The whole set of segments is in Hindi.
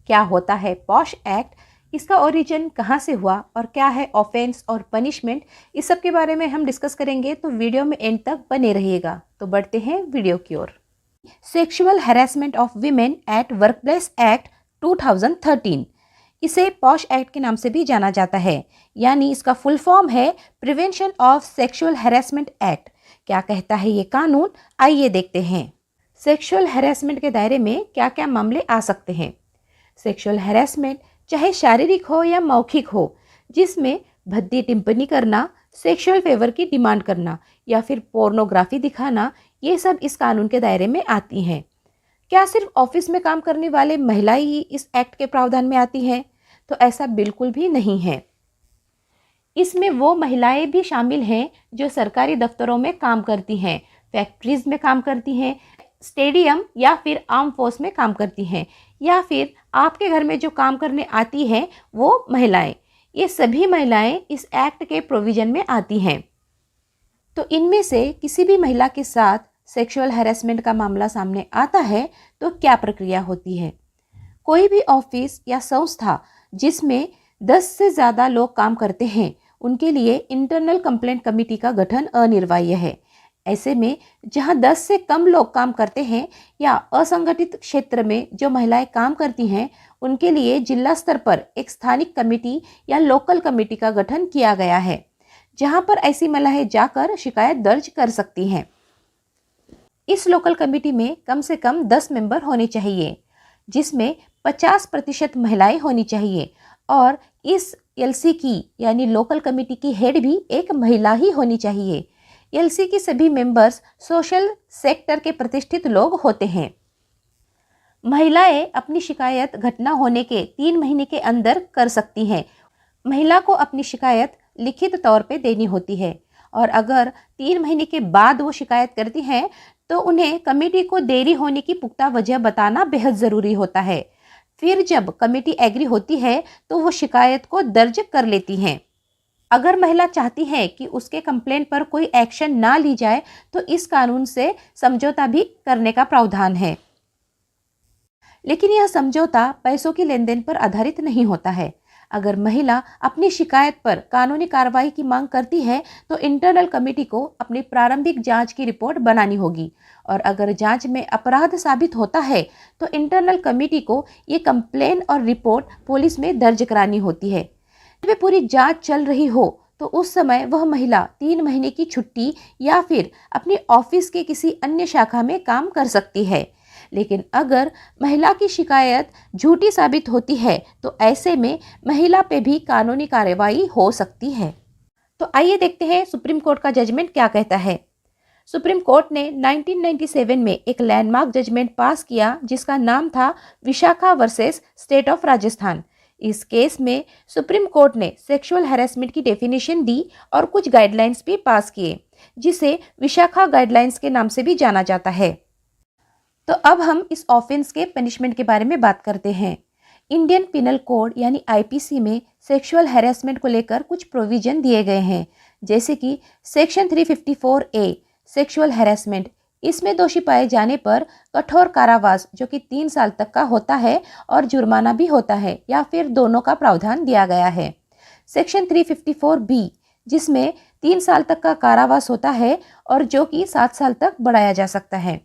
क्या होता है पॉश एक्ट, इसका ओरिजिन कहाँ से हुआ और क्या है ऑफेंस और पनिशमेंट, इस सब के बारे में हम डिस्कस करेंगे। तो वीडियो में एंड तक बने रहिएगा। तो बढ़ते हैं वीडियो की ओर। Sexual harassment of women at workplace act 2013, इसे पॉश एक्ट के नाम से भी जाना जाता है, यानी इसका फुल फॉर्म है prevention of sexual harassment act. क्या कहता है ये कानून, आइए देखते हैं। सेक्सुअल हैरेसमेंट के दायरे में क्या क्या मामले आ सकते हैं। सेक्सुअल हैरेसमेंट चाहे शारीरिक हो या मौखिक हो, जिसमें भद्दी टिप्पणी करना, सेक्सुअल फेवर की डिमांड करना या फिर पोर्नोग्राफी दिखाना, ये सब इस कानून के दायरे में आती हैं। क्या सिर्फ ऑफिस में काम करने वाले महिलाएं ही इस एक्ट के प्रावधान में आती हैं? तो ऐसा बिल्कुल भी नहीं है। इसमें वो महिलाएं भी शामिल हैं जो सरकारी दफ्तरों में काम करती हैं, फैक्ट्रीज में काम करती हैं, स्टेडियम या फिर आर्म फोर्स में काम करती हैं, या फिर आपके घर में जो काम करने आती हैं वो महिलाएं। ये सभी महिलाएं इस एक्ट के प्रोविजन में आती हैं। तो इनमें से किसी भी महिला के साथ सेक्सुअल हैरेसमेंट का मामला सामने आता है तो क्या प्रक्रिया होती है। कोई भी ऑफिस या संस्था जिसमें 10 से ज़्यादा लोग काम करते हैं, उनके लिए इंटरनल कंप्लेंट कमेटी का गठन अनिवार्य है। ऐसे में जहां 10 से कम लोग काम करते हैं या असंगठित क्षेत्र में जो महिलाएं काम करती हैं, उनके लिए जिला स्तर पर एक स्थानिक कमेटी या लोकल कमेटी का गठन किया गया है, जहां पर ऐसी महिलाएं जाकर शिकायत दर्ज कर सकती हैं। इस लोकल कमेटी में कम से कम 10 मेंबर होने चाहिए, जिसमें 50% महिलाएं होनी चाहिए, और इस एलसी की यानी लोकल कमेटी की हेड भी एक महिला ही होनी चाहिए। एलसी की सभी मेंबर्स सोशल सेक्टर के प्रतिष्ठित लोग होते हैं। महिलाएं अपनी शिकायत घटना होने के 3 महीने के अंदर कर सकती हैं। महिला को अपनी शिकायत लिखित तौर पे देनी होती है, और अगर 3 महीने के बाद वो शिकायत करती हैं तो उन्हें कमेटी को देरी होने की पुख्ता वजह बताना बेहद ज़रूरी होता है। फिर जब कमेटी एग्री होती है तो वो शिकायत को दर्ज कर लेती हैं। अगर महिला चाहती है कि उसके कंप्लेंट पर कोई एक्शन ना ली जाए तो इस कानून से समझौता भी करने का प्रावधान है, लेकिन यह समझौता पैसों की लेन देन पर आधारित नहीं होता है। अगर महिला अपनी शिकायत पर कानूनी कार्रवाई की मांग करती है तो इंटरनल कमेटी को अपनी प्रारंभिक जांच की रिपोर्ट बनानी होगी, और अगर जांच में अपराध साबित होता है तो इंटरनल कमेटी को ये कंप्लेन और रिपोर्ट पुलिस में दर्ज करानी होती है। जब पूरी जांच चल रही हो तो उस समय वह महिला 3 महीने की छुट्टी या फिर अपने ऑफिस के किसी अन्य शाखा में काम कर सकती है। लेकिन अगर महिला की शिकायत झूठी साबित होती है तो ऐसे में महिला पे भी कानूनी कार्रवाई हो सकती है। तो आइए देखते हैं सुप्रीम कोर्ट का जजमेंट क्या कहता है। सुप्रीम कोर्ट ने 1997 में एक लैंडमार्क जजमेंट पास किया जिसका नाम था Vishakha versus state of Rajasthan. इस केस में सुप्रीम कोर्ट ने सेक्सुअल हैरेसमेंट की डेफिनेशन दी और कुछ गाइडलाइंस भी पास किए, जिसे विशाखा गाइडलाइंस के नाम से भी जाना जाता है। तो अब हम इस ऑफेंस के पनिशमेंट के बारे में बात करते हैं। इंडियन पिनल कोड यानी आईपीसी में सेक्सुअल हैरेसमेंट को लेकर कुछ प्रोविजन दिए गए हैं, जैसे कि सेक्शन 354A सेक्सुअल हैरेसमेंट। इसमें दोषी पाए जाने पर कठोर कारावास जो कि 3 साल तक का होता है और जुर्माना भी होता है, या फिर दोनों का प्रावधान दिया गया है। सेक्शन 354B जिसमें 3 साल तक का कारावास होता है और जो कि 7 साल तक बढ़ाया जा सकता है।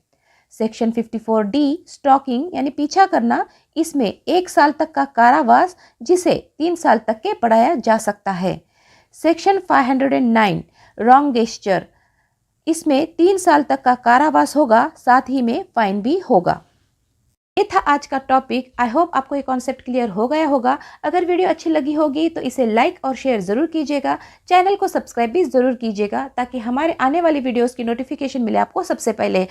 सेक्शन 54D स्टॉकिंग यानी पीछा करना, इसमें 1 साल तक का कारावास जिसे 3 साल तक के बढ़ाया जा सकता है। सेक्शन 509 रॉन्ग गेस्चर, इसमें 3 साल तक का कारावास होगा, साथ ही में फाइन भी होगा। ये था आज का टॉपिक। आई होप आपको ये कॉन्सेप्ट क्लियर हो गया होगा। अगर वीडियो अच्छी लगी होगी तो इसे लाइक और शेयर ज़रूर कीजिएगा। चैनल को सब्सक्राइब भी ज़रूर कीजिएगा ताकि हमारे आने वाली वीडियोस की नोटिफिकेशन मिले आपको सबसे पहले।